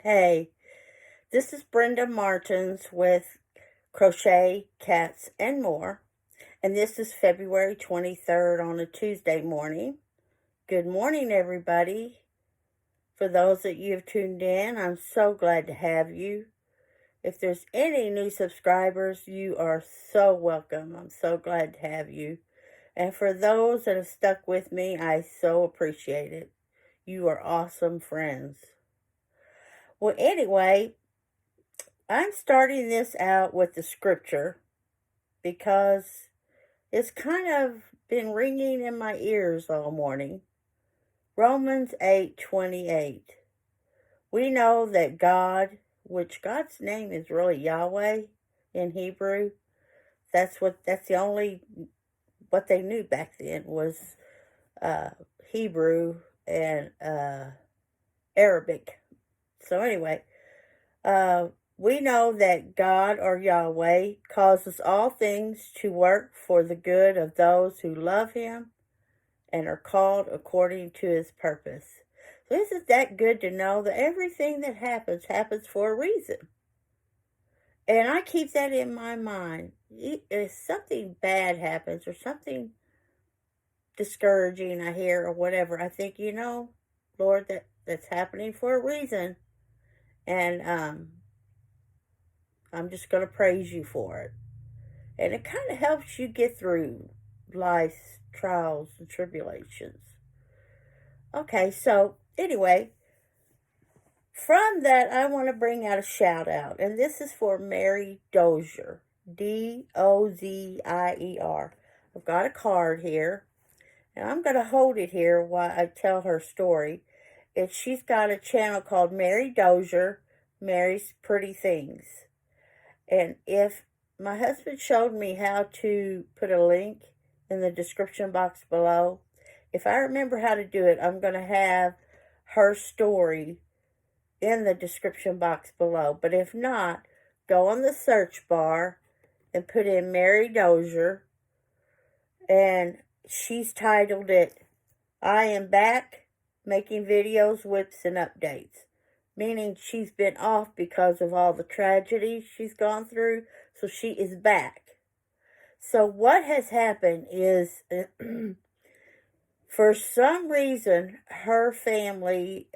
Hey, this is Brenda Martens with Crochet, Cats, and More. And this is February 23rd on a Tuesday morning. Good morning, everybody. For those that you have tuned in, I'm so glad to have you. If there's any new subscribers, you are so welcome. I'm so glad to have you. And for those that have stuck with me, I so appreciate it. You are awesome friends. Well, anyway, I'm starting this out with the scripture because it's kind of been ringing in my ears all morning. Romans 8:28. We know that God, which God's name is really Yahweh in Hebrew. That's the only what they knew back then was Hebrew and Arabic. So anyway, we know that God, or Yahweh, causes all things to work for the good of those who love Him and are called according to His purpose. So isn't that good to know that everything that happens for a reason? And I keep that in my mind. If something bad happens or something discouraging I hear or whatever, I think, Lord, that's happening for a reason. And I'm just going to praise you for it. And it kind of helps you get through life's trials and tribulations. Okay, so anyway, from that, I want to bring out a shout out. And this is for Mary Dozier. Dozier. I've got a card here. And I'm going to hold it here while I tell her story. She's got a channel called Mary Dozier, Mary's Pretty Things. And if my husband showed me how to put a link in the description box below, if I remember how to do it, I'm going to have her story in the description box below. But if not, go on the search bar and put in Mary Dozier. And she's titled it, I Am Back, Making Videos, Whips, and Updates. Meaning she's been off because of all the tragedy she's gone through, so she is back. So what has happened is, for some reason, her family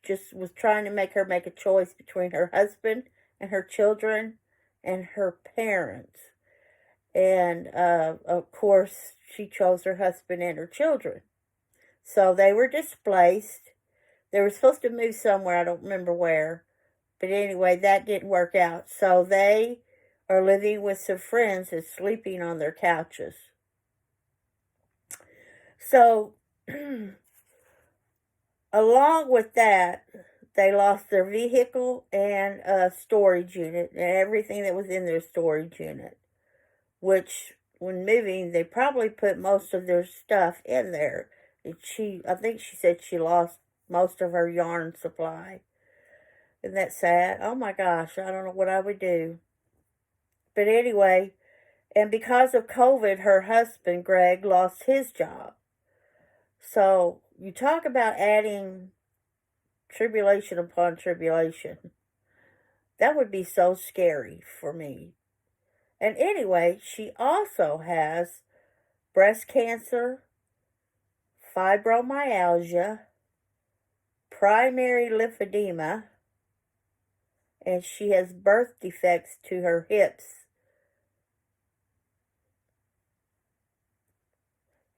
just was trying to make her make a choice between her husband and her children and her parents. And, of course, she chose her husband and her children. So they were displaced. They were supposed to move somewhere, I don't remember where. But anyway, that didn't work out. So they are living with some friends and sleeping on their couches. So, along with that, they lost their vehicle and a storage unit and everything that was in their storage unit. Which, when moving, they probably put most of their stuff in there. And I think she said she lost most of her yarn supply. Isn't that sad? Oh my gosh, I don't know what I would do. But anyway, and because of COVID, her husband, Greg, lost his job. So, you talk about adding tribulation upon tribulation. That would be so scary for me. And anyway, she also has breast cancer, fibromyalgia, primary lymphedema, and she has birth defects to her hips.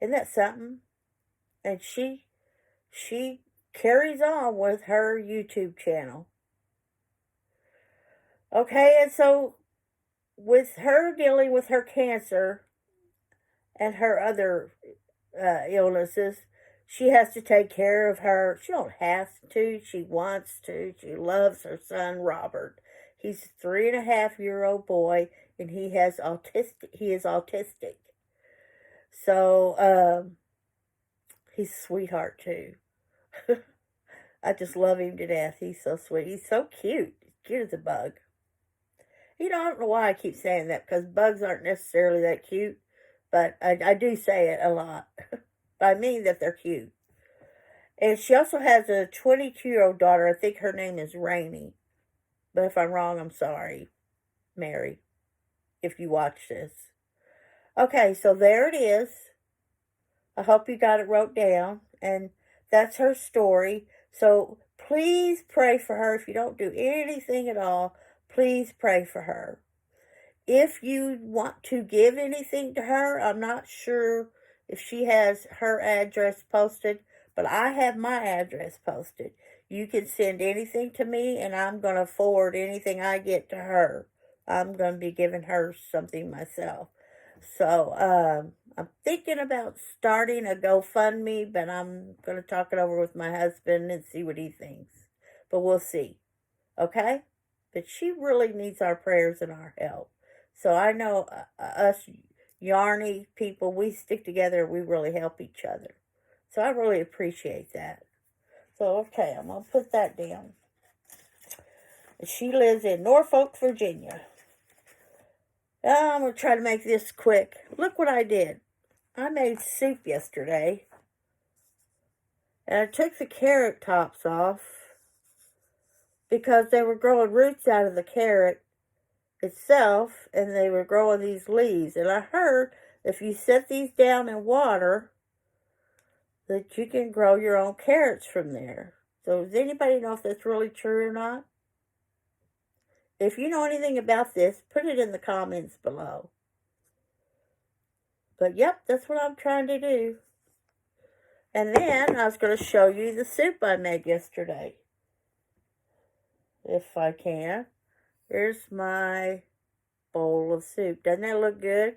Isn't that something? And she carries on with her YouTube channel. Okay, and so with her dealing with her cancer and her other illnesses, she has to take care of her. She don't have to. She wants to. She loves her son, Robert. He's a 3.5-year-old boy, and he is autistic. So, he's a sweetheart, too. I just love him to death. He's so sweet. He's so cute. He's cute as a bug. I don't know why I keep saying that, because bugs aren't necessarily that cute, but I do say it a lot. I mean that they're cute. And she also has a 22-year-old daughter. I think her name is Rainey. But if I'm wrong, I'm sorry, Mary, if you watch this. Okay, so there it is. I hope you got it wrote down. And that's her story. So please pray for her. If you don't do anything at all, please pray for her. If you want to give anything to her, I'm not sure if she has her address posted, but I have my address posted. You can send anything to me, and I'm going to forward anything I get to her. I'm going to be giving her something myself. So, I'm thinking about starting a GoFundMe, but I'm going to talk it over with my husband and see what he thinks. But we'll see. Okay? But she really needs our prayers and our help. So I know us yarny people, we stick together, we really help each other. So I really appreciate that. So, okay, I'm going to put that down. She lives in Norfolk, Virginia. I'm going to try to make this quick. Look what I did. I made soup yesterday. And I took the carrot tops off because they were growing roots out of the carrot itself, and they were growing these leaves. And I heard if you set these down in water, that you can grow your own carrots from there. So does anybody know if that's really true or not? If you know anything about this, put it in the comments below. But yep, that's what I'm trying to do. And then I was going to show you the soup I made yesterday, if I can. Here's my bowl of soup. Doesn't that look good?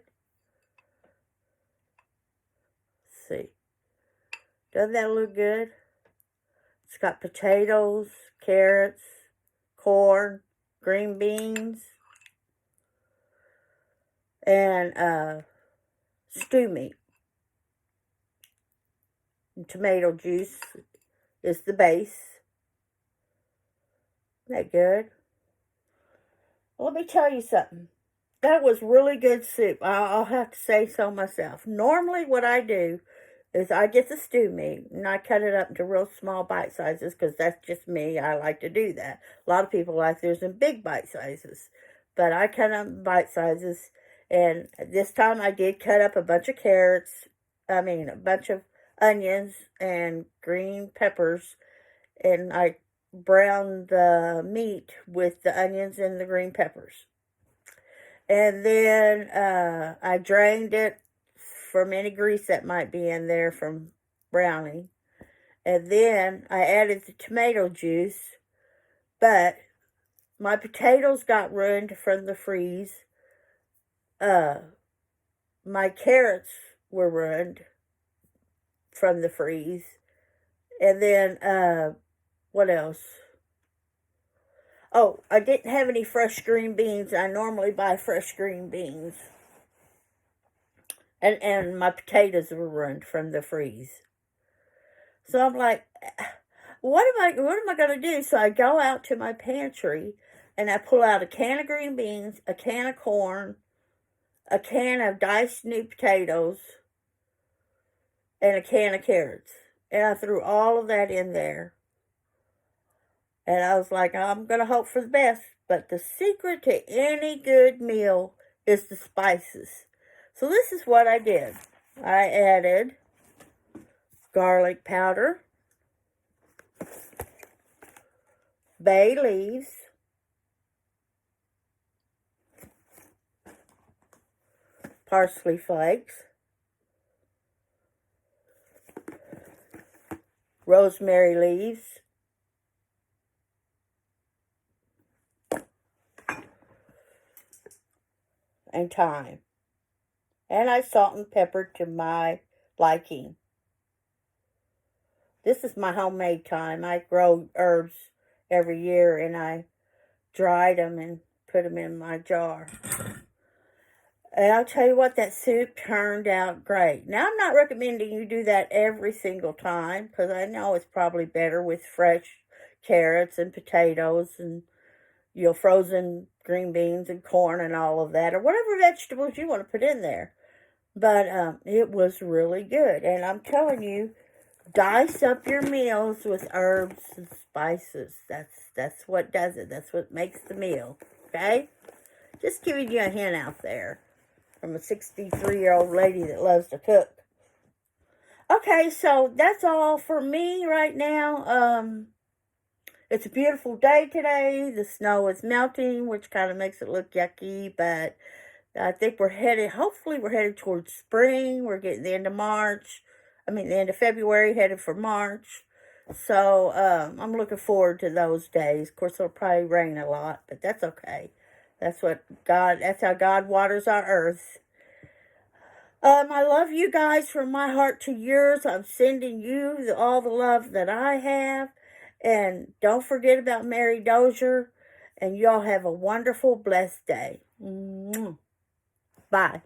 Let's see. Doesn't that look good? It's got potatoes, carrots, corn, green beans, and stew meat. And tomato juice is the base. Isn't that good? Well, let me tell you something. That was really good soup. I'll have to say so myself. Normally what I do is I get the stew meat and I cut it up into real small bite sizes because that's just me. I like to do that. A lot of people like theirs in big bite sizes. But I cut up in bite sizes. And this time I did cut up a bunch of carrots. A bunch of onions and green peppers. And I browned the meat with the onions and the green peppers. And then I drained it from any grease that might be in there from browning. And then I added the tomato juice. But my potatoes got ruined from the freeze. My carrots were ruined from the freeze. And then, what else? Oh, I didn't have any fresh green beans. I normally buy fresh green beans. And my potatoes were ruined from the freeze. So I'm like, what am I going to do? So I go out to my pantry and I pull out a can of green beans, a can of corn, a can of diced new potatoes, and a can of carrots. And I threw all of that in there. And I was like, I'm going to hope for the best. But the secret to any good meal is the spices. So this is what I did. I added garlic powder, bay leaves, parsley flakes, rosemary leaves, and thyme. And I salt and pepper to my liking. This is my homemade thyme. I grow herbs every year and I dried them and put them in my jar. And I'll tell you what, that soup turned out great. Now, I'm not recommending you do that every single time because I know it's probably better with fresh carrots and potatoes and, frozen green beans and corn and all of that, or whatever vegetables you want to put in there. But it was really good. And I'm telling you, dice up your meals with herbs and spices. That's what does it. That's what makes the meal. Okay? Just giving you a hint out there from a 63-year-old lady that loves to cook. Okay, so that's all for me right now. It's a beautiful day today. The snow is melting, which kind of makes it look yucky, but I think hopefully we're headed towards spring. We're getting the end of March. The end of February, headed for March. So, I'm looking forward to those days. Of course, it'll probably rain a lot, but that's okay. That's how God waters our earth. I love you guys from my heart to yours. I'm sending you all the love that I have. And don't forget about Mary Dozier. And y'all have a wonderful, blessed day. Bye.